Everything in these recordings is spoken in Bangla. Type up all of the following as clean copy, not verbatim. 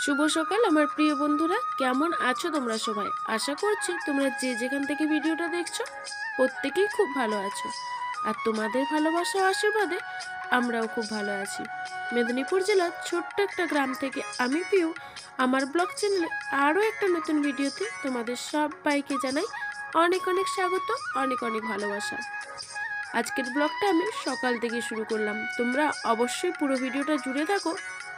শুভ সকাল আমার প্রিয় বন্ধুরা, কেমন আছো তোমরা সবাই? আশা করছি তোমরা যে যেখান থেকে ভিডিওটা দেখছো প্রত্যেকেই খুব ভালো আছো। আর তোমাদের ভালোবাসা ও আশীর্বাদে আমরাও খুব ভালো আছি। মেদিনীপুর জেলার ছোট্ট একটা গ্রাম থেকে আমি পিউ আমার ব্লগ চ্যানেলে আরও একটা নতুন ভিডিওতে তোমাদের সবাইকে জানাই অনেক অনেক স্বাগত, অনেক অনেক ভালোবাসা। আজকের ব্লগটা আমি সকাল থেকে শুরু করলাম, তোমরা অবশ্যই পুরো ভিডিওটা জুড়ে থাকো।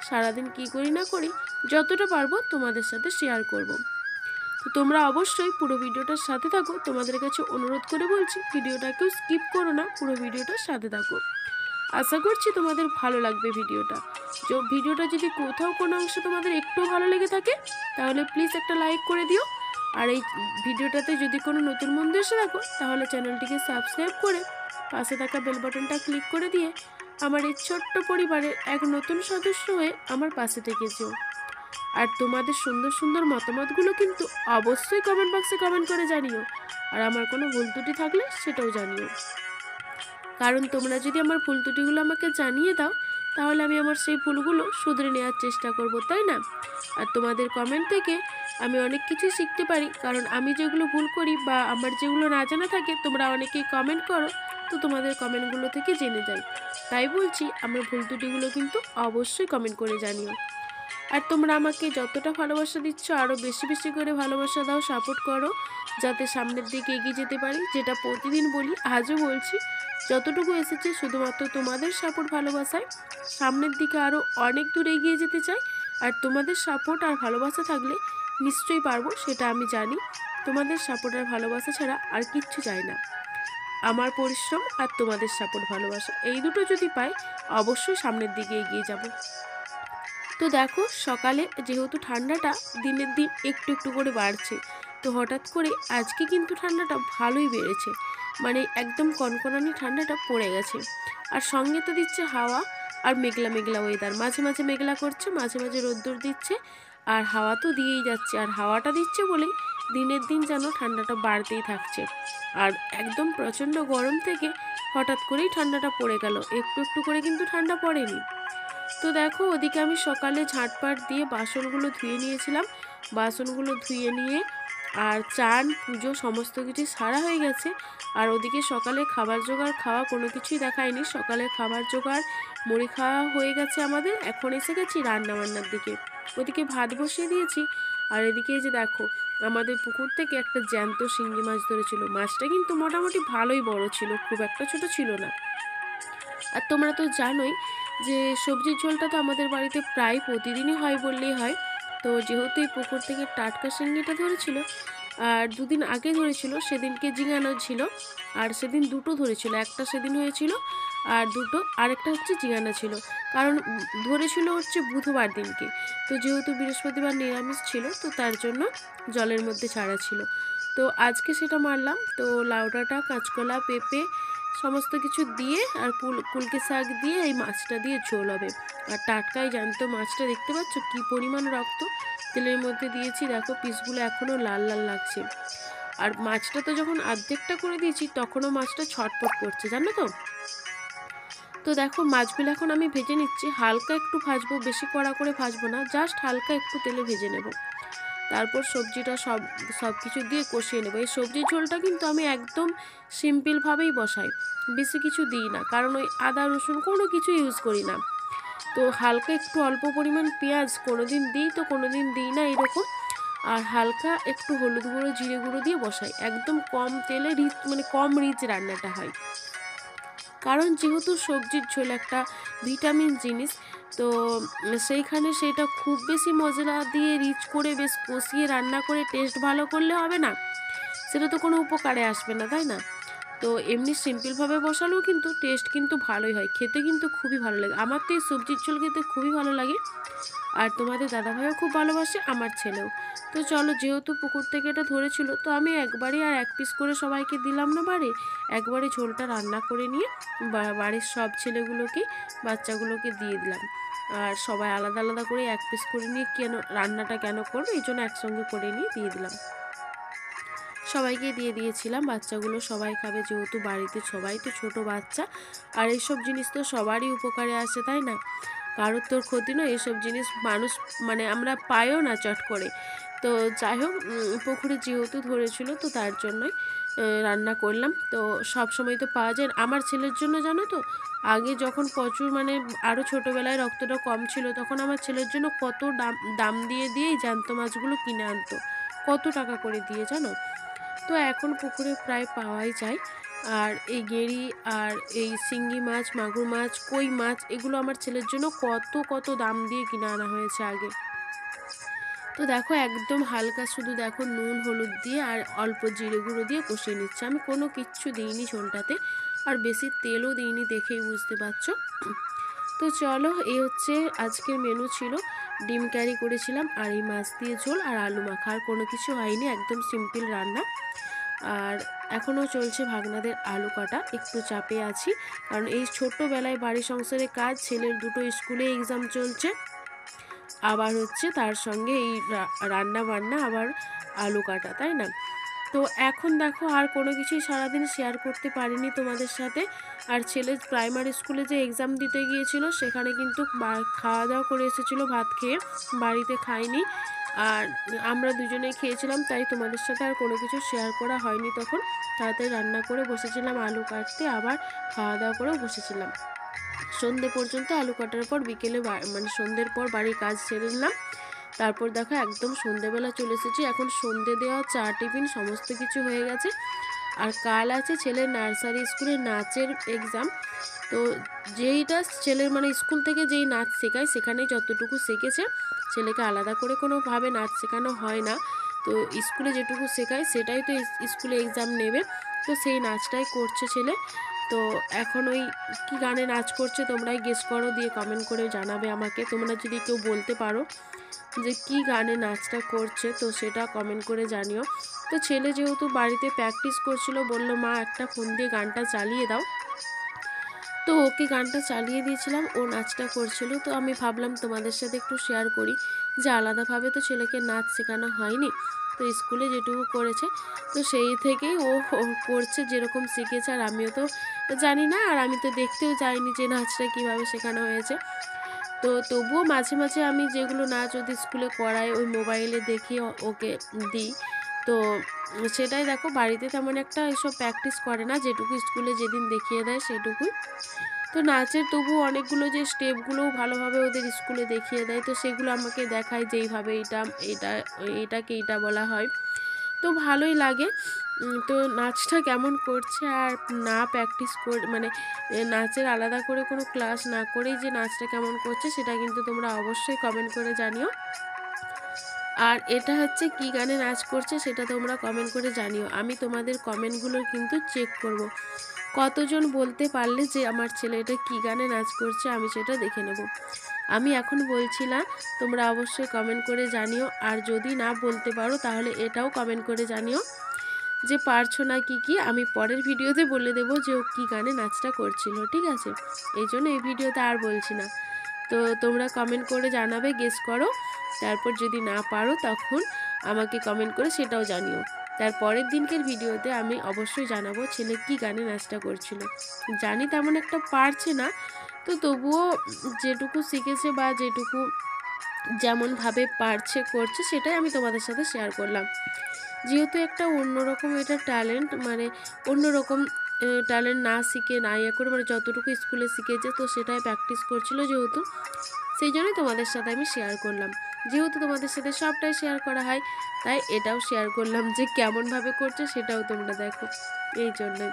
সারাদিন কি করি না করি যতটা পারবো তোমাদের সাথে শেয়ার করব। তো তোমরা অবশ্যই পুরো ভিডিওটার সাথে থাকো, তোমাদের কাছে অনুরোধ করে বলছি ভিডিওটা কেউ স্কিপ করো না, পুরো ভিডিওটার সাথে থাকো। আশা করছি তোমাদের ভালো লাগবে ভিডিওটা। ভিডিওটা যদি কোথাও কোনো অংশ তোমাদের একটু ভালো লেগে থাকে তাহলে প্লিজ একটা লাইক করে দিও। আর এই ভিডিওটাতে যদি কোনো নতুন বন্ধু এসে থাকো তাহলে চ্যানেলটিকে সাবস্ক্রাইব করে পাশে থাকা বেল বাটনটা ক্লিক করে দিয়ে আমার এই ছোট্ট পরিবারের এক নতুন সদস্য হয়ে আমার পাশে থেকেছো। আর তোমাদের সুন্দর সুন্দর মতামতগুলো কিন্তু অবশ্যই কমেন্ট বক্সে কমেন্ট করে জানিও। আর আমার কোনো ভুল ত্রুটি থাকলে সেটাও জানিও, কারণ তোমরা যদি আমার ভুল ত্রুটিগুলো আমাকে জানিয়ে দাও তাহলে আমি আমার সেই ভুলগুলো শুধরে নেওয়ার চেষ্টা করব, তাই না? আর তোমাদের কমেন্ট থেকে আমি অনেক কিছুই শিখতে পারি, কারণ আমি যেগুলো ভুল করি বা আমার যেগুলো না জানা থাকে তোমরা অনেকেই কমেন্ট করো, তো তোমাদের কমেন্টগুলো থেকে জেনে যাই। তাই বলছি আমার ভুল ত্রুটিগুলো কিন্তু অবশ্যই কমেন্ট করে জানিও। আর তোমরা আমাকে যতটা ভালোবাসা দিচ্ছ আরও বেশি বেশি করে ভালোবাসা দাও, সাপোর্ট করো, যাতে সামনের দিকে এগিয়ে যেতে পারি। যেটা প্রতিদিন বলি, আজও বলছি, যতটুকু এসেছে শুধুমাত্র তোমাদের সাপোর্ট ভালোবাসায় সামনের দিকে আরও অনেক দূর এগিয়ে যেতে চাই। আর তোমাদের সাপোর্ট আর ভালোবাসা থাকলে নিশ্চয়ই পারবো, সেটা আমি জানি। তোমাদের সাপোর্ট আর ভালোবাসা ছাড়া আর কিচ্ছু চাই না। আমার পরিশ্রম আর তোমাদের সাপোর্ট ভালোবাসা এই দুটো যদি পাই অবশ্যই সামনের দিকে এগিয়ে যাব। তো দেখো, সকালে যেহেতু ঠান্ডাটা দিনের দিন একটু একটু করে বাড়ছে, তো হঠাৎ করে আজকে কিন্তু ঠান্ডাটা ভালোই বেড়েছে, মানে একদম কনকনানি ঠান্ডাটা পড়ে গেছে। আর সঙ্গে তো দিচ্ছে হাওয়া, আর মেঘলা মেঘলা ওয়েদার, মাঝে মাঝে মেঘলা করছে, মাঝে মাঝে রোদ্দুর দিচ্ছে, আর হাওয়া তো দিয়েই যাচ্ছে। আর হাওয়াটা দিচ্ছে বলেই দিনের দিন যেন ঠান্ডাটা বাড়তেই থাকছে। আর একদম প্রচণ্ড গরম থেকে হঠাৎ করেই ঠান্ডাটা পড়ে গেল, একটু একটু করে কিন্তু ঠান্ডা পড়েনি। তো দেখো, ওদিকে আমি সকালে ঝাঁটপাট দিয়ে বাসনগুলো ধুয়ে নিয়েছিলাম, বাসনগুলো ধুয়ে নিয়ে আর চান পুজো সমস্ত কিছু সারা হয়ে গেছে। আর ওদিকে সকালে খাবার জোগাড় খাওয়া কোনো কিছুই দেখায়নি, সকালে খাবার জোগাড় মুড়ি খাওয়া হয়ে গেছে আমাদের, এখন এসে গেছি রান্না বান্নার দিকে। ওদিকে ভাত বসিয়ে দিয়েছি। আর এদিকে এই যে দেখো, আমাদের পুকুর থেকে একটা জ্যান্ত শিঙ্গি মাছ ধরেছিল, মাছটা কিন্তু মোটামুটি ভালোই বড় ছিল, খুব একটা ছোট ছিল না। আর তোমরা তো জানোই যে সবজির ঝোলটা তো আমাদের বাড়িতে প্রায় প্রতিদিনই হয় বললেই হয়। তো যেহেতু এই পুকুর থেকে টাটকা শিঙ্গিটা ধরেছিল, আর দুদিন আগে ধরেছিল, সেদিনকে জিঙানো ছিল, আর সেদিন দুটো ধরেছিল, একটা সেদিন হয়েছিল আর দুটো আরেকটা হচ্ছে জিঙানো ছিল। কারণ ধরেছিল হচ্ছে বুধবার দিনকে, তো যেহেতু বৃহস্পতিবার নিরামিষ ছিল তো তার জন্য জলের মধ্যে ছাড়া ছিল। তো আজকে সেটা মারলাম। তো লাউ ডাঁটা, কাঁচকলা, পেঁপে সমস্ত কিছু দিয়ে আর কুলকে শাক দিয়ে এই মাছটা দিয়ে ঝোল হবে। আর টাটকাই জ্যান্ত মাছটা দেখতে পাচ্ছ কি পরিমাণ রক্ত, তেলের মধ্যে দিয়েছি, দেখো পিসগুলো এখনও লাল লাল লাগছে। আর মাছটা তো যখন অর্ধেকটা করে দিয়েছি তখনও মাছটা ছটফট করছে, জানো তো। তো দেখো, মাছগুলো এখন আমি ভেজে নিচ্ছি, হালকা একটু ভাজবো, বেশি কড়া করে ভাজবো না, জাস্ট হালকা একটু তেলে ভেজে নেব। তারপর সবজিটা সব কিছু দিয়ে কষিয়ে নেব। এই সবজির ঝোলটা কিন্তু আমি একদম সিম্পলভাবেই বসাই, বেশি কিছু দিই না, কারণ ওই আদা রসুন কোনো কিছু ইউজ করি না। তো হালকা একটু অল্প পরিমাণ পেঁয়াজ কোনো দিন দিই তো কোনো দিন দিই না এরকম। আর হালকা একটু হলুদ গুঁড়ো, জিরে গুঁড়ো দিয়ে বসাই, একদম কম তেলে মানে কম রিচ রান্নাটা হয়। কারণ যেহেতু সবজির ঝোল একটা ভিটামিন জিনিস, তো সেইখানে সেটা খুব বেশি মশলা দিয়ে রিচ করে বেশ কষিয়ে রান্না করে টেস্ট ভালো করলে হবে না, সেটা তো কোনো উপকারে আসবে না, তাই না? তো এমনি সিম্পলভাবে বসালেও কিন্তু টেস্ট কিন্তু ভালোই হয়, খেতে কিন্তু খুবই ভালো লাগে। আমার তো এই সবজির ঝোল খেতে খুবই ভালো লাগে। আর তোমাদের দাদাভাইও খুব ভালোবাসে, আমার ছেলেও। তো চলো, যেহেতু পুকুর থেকে এটা ধরেছিল তো আমি একবারই আর এক পিস করে সবাইকে দিলাম না বাড়ি, একবারে ঝোলটা রান্না করে নিয়ে বাড়ির সব ছেলেগুলোকে, বাচ্চাগুলোকে দিয়ে দিলাম। আর সবাই আলাদা আলাদা করে এক পিস করে নিয়ে রান্নাটা কেন করবো, এই জন্য একসঙ্গে করে নিয়ে দিয়ে দিলাম, সবাইকে দিয়ে দিয়েছিলাম। বাচ্চাগুলো সবাই খাবে, যেহেতু বাড়িতে সবাই তো ছোট বাচ্চা, আর এইসব জিনিস তো সবারই উপকারে আসে, তাই না? কারোর তোর ক্ষতি নয়, এসব জিনিস মানুষ মানে আমরা পাইও না চট করে। তো যাই হোক, পুকুরে যেহেতু ধরেছিল তো তার জন্যই রান্না করলাম। তো সব সময় তো পাওয়া যায় না। আমার ছেলের জন্য জানো তো, আগে যখন প্রচুর মানে আরও ছোটোবেলায় রক্তটা কম ছিল, তখন আমার ছেলের জন্য কত দাম দাম দিয়ে দিয়েই জ্যান্ত মাছগুলো কিনে আনতো, কত টাকা করে দিয়ে জানো। তো এখন পুকুরে প্রায় পাওয়াই যায়। আর এই গেঁড়ি আর এই শিঙ্গি মাছ, মাগুর মাছ, কই মাছ, এগুলো আমার ছেলের জন্য কত কত দাম দিয়ে কিনে আনা হয়েছে আগে। তো দেখো একদম হালকা শুধু দেখো নুন হলুদ দিয়ে আর অল্প জিরে গুঁড়ো দিয়ে কষিয়ে নিচ্ছে, আমি কোনো কিচ্ছু দিইনি ঝোলটাতে, আর বেশি তেলও দিইনি, দেখেই বুঝতে পারছো। তো চলো, এই হচ্ছে আজকের মেনু ছিল। ডিম ক্যারি করেছিলাম আর এই মাছ দিয়ে ঝোল আর আলু মাখা, আর কোনো কিছু হয়নি, একদম সিম্পল রান্না। আর এখনও চলছে ভাগনাদের আলু কাটা, একটু চাপে আছি, কারণ এই ছোট্টবেলায় বাড়ি সংসারে কাজ, ছেলের দুটো স্কুলে এক্সাম চলছে, আবার হচ্ছে তার সঙ্গে এই রান্না বান্না, আবার আলু কাটা, তাই না। তো এখন দেখো আর কোনো কিছুই সারাদিন শেয়ার করতে পারিনি তোমাদের সাথে। আর ছেলে প্রাইমারি স্কুলে যে এক্সাম দিতে গিয়েছিল, সেখানে কিন্তু খাওয়া দাওয়া করে এসেছিলো ভাত খেয়ে, বাড়িতে খাইনি। আর আমরা দুজনেই খেয়েছিলাম, তাই তোমাদের সাথে আর কোনো কিছু শেয়ার করা হয়নি। তখন তাড়াতাড়ি রান্না করে বসেছিলাম আলু কাটতে, আবার খাওয়া দাওয়া করেও বসেছিলাম সন্ধে পর্যন্ত। আলু কাটার পর বিকেলে মানে সন্ধ্যের পর বাড়ির কাজ সেরে নিলাম। তারপর দেখো একদম সন্ধেবেলা চলে এসেছি, এখন সন্ধে দেওয়া, চা টিফিন সমস্ত কিছু হয়ে গেছে। আর কাল আছে ছেলের নার্সারি স্কুলে নাচের এক্সাম। তো যেইটা ছেলের মানে স্কুল থেকে যেই নাচ শেখায়, সেখানেই যতটুকু শিখেছে, ছেলেকে আলাদা করে কোনোভাবে নাচ শেখানো হয় না। তো স্কুলে যেটুকু শেখায় সেটাই তো স্কুলে এক্সাম নেবে, তো সেই নাচটাই করছে ছেলে। তো এখন ওই কী গানে নাচ করছে তোমরাই গেস করো, দিয়ে কমেন্ট করে জানাবে আমাকে, তোমরা যদি কেউ বলতে পারো যে কী গানে নাচটা করছে, তো সেটা কমেন্ট করে জানিও। তো ছেলে যেহেতু বাড়িতে প্র্যাকটিস করছিল, বলল মা একটা ফোন দিয়ে গানটা চালিয়ে দাও, তো ওকে গানটা চালিয়ে দিয়েছিলাম, ও নাচটা করছিল। তো আমি ভাবলাম তোমাদের সাথে একটু শেয়ার করি যে আলাদাভাবে তো ছেলেকে নাচ শেখানো হয়নি, তো স্কুলে যেটুকু করেছে, তো সেই থেকেই ও করছে যেরকম শিখেছে। আর আমিও তো জানি না, আর আমি তো দেখতেও যাইনি যে নাচটা কীভাবে শেখানো হয়েছে। তো তবুও মাঝে মাঝে আমি যেগুলো নাচ ওদের স্কুলে করাই, ওই মোবাইলে দেখি ওকে দিই। তো সেটাই দেখো, বাড়িতে তেমন একটা এসব প্র্যাকটিস করে না, যেটুকু স্কুলে যেদিন দেখিয়ে দেয় সেটুকুই। তো নাচের তবু অনেকগুলো যে স্টেপগুলোও ভালোভাবে ওদের স্কুলে দেখিয়ে দেয়, তো সেগুলো আমাকে দেখায় যে এইভাবে এটাকে এটা বলা হয়। তো ভালোই লাগে। তো নাচটা কেমন করছে, আর না প্র্যাকটিস মানে নাচের আলাদা করে কোনো ক্লাস না করেই যে নাচটা কেমন করছে, সেটা কিন্তু তোমরা অবশ্যই কমেন্ট করে জানিও। আর এটা হচ্ছে কী গানে নাচ করছে সেটা তোমরা কমেন্ট করে জানিও, আমি তোমাদের কমেন্টগুলো কিন্তু চেক করব। কতজন বলতে পারলে যে আমার ছেলে এটা কী গানে নাচ করছে, আমি সেটা দেখে নেব। আমি এখন বলছি না, তোমরা অবশ্যই কমেন্ট করে জানিও। আর যদি না বলতে পারো তাহলে এটাও কমেন্ট করে জানিও যে পারছো না কি আমি পরের ভিডিওতে বলে দেবো যে ও কী গানে নাচটা করছিল, ঠিক আছে। এই জন্য এই ভিডিওতে আর বলছি না। তো তোমরা কমেন্ট করে জানাবে, গেস করো। তারপর যদি না পারো তখন আমাকে কমেন্ট করে সেটাও জানিও। তার পরের দিনকের ভিডিওতে আমি অবশ্যই জানাবো ছেলে কী গানে নাচটা করছিল। জানি তেমন একটা পারছে না, তো তবুও যেটুকু শিখেছে বা যেটুকু যেমনভাবে পারছে করছে, সেটাই আমি তোমাদের সাথে শেয়ার করলাম। যেহেতু একটা অন্যরকম এটা ট্যালেন্ট, মানে অন্যরকম ট্যালেন্ট, না শিখে না ইয়ে করে, মানে যতটুকু স্কুলে শিখেছে তো সেটাই প্র্যাকটিস করছিল যেহেতু, সেই জন্যই তোমাদের সাথে আমি শেয়ার করলাম। যেহেতু তোমাদের সাথে সবটাই শেয়ার করা হয়, তাই এটাও শেয়ার করলাম যে কেমনভাবে করছে সেটাও তোমরা দেখো। এই জন্যই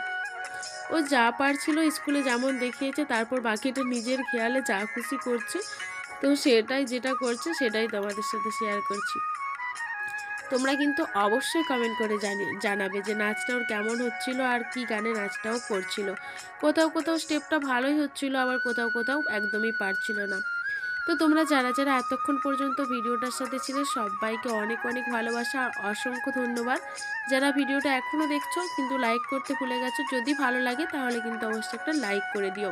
ও যা পারছিল স্কুলে যেমন দেখিয়েছে, তারপর বাকিটা নিজের খেয়ালে যা খুশি করছে, তো সেটাই যেটা করছে সেটাই তোমাদের সাথে শেয়ার করছি। তোমরা কিন্তু অবশ্যই কমেন্ট করে জানাবে যে নাচটা ওর কেমন হচ্ছিল, আর কি গানে নাচটাও করছিল। কোথাও কোথাও স্টেপটা ভালোই হচ্ছিল, আবার কোথাও কোথাও একদমই পারছিল না। তো তোমরা যারা যারা এতক্ষণ পর্যন্ত ভিডিওটার সাথে ছিলে, সবাইকে অনেক অনেক ভালোবাসা আর অসংখ্য ধন্যবাদ। যারা ভিডিওটা এখনও দেখছো কিন্তু লাইক করতে ভুলে গেছো, যদি ভালো লাগে তাহলে কিন্তু অবশ্যই একটা লাইক করে দিও।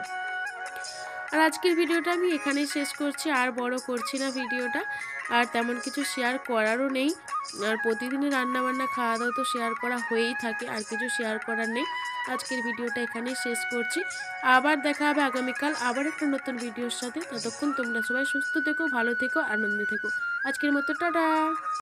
আর আজকের ভিডিওটা আমি এখানেই শেষ করছি, আর বড় করছি না ভিডিওটা। আর তেমন কিছু শেয়ার করারও নেই। আর প্রতিদিনের রান্নাবান্না খাওয়া দাওয়া তো শেয়ার করা হয়েই থাকে, আর কিছু শেয়ার করার নেই। আজকের ভিডিওটা এখানেই শেষ করছি। আবার দেখা হবে আগামীকাল আবার একটা নতুন ভিডিওর সাথে। ততক্ষণ তোমরা সবাই সুস্থ থেকো, ভালো থেকো, আনন্দে থেকো। আজকের মতো টাটা।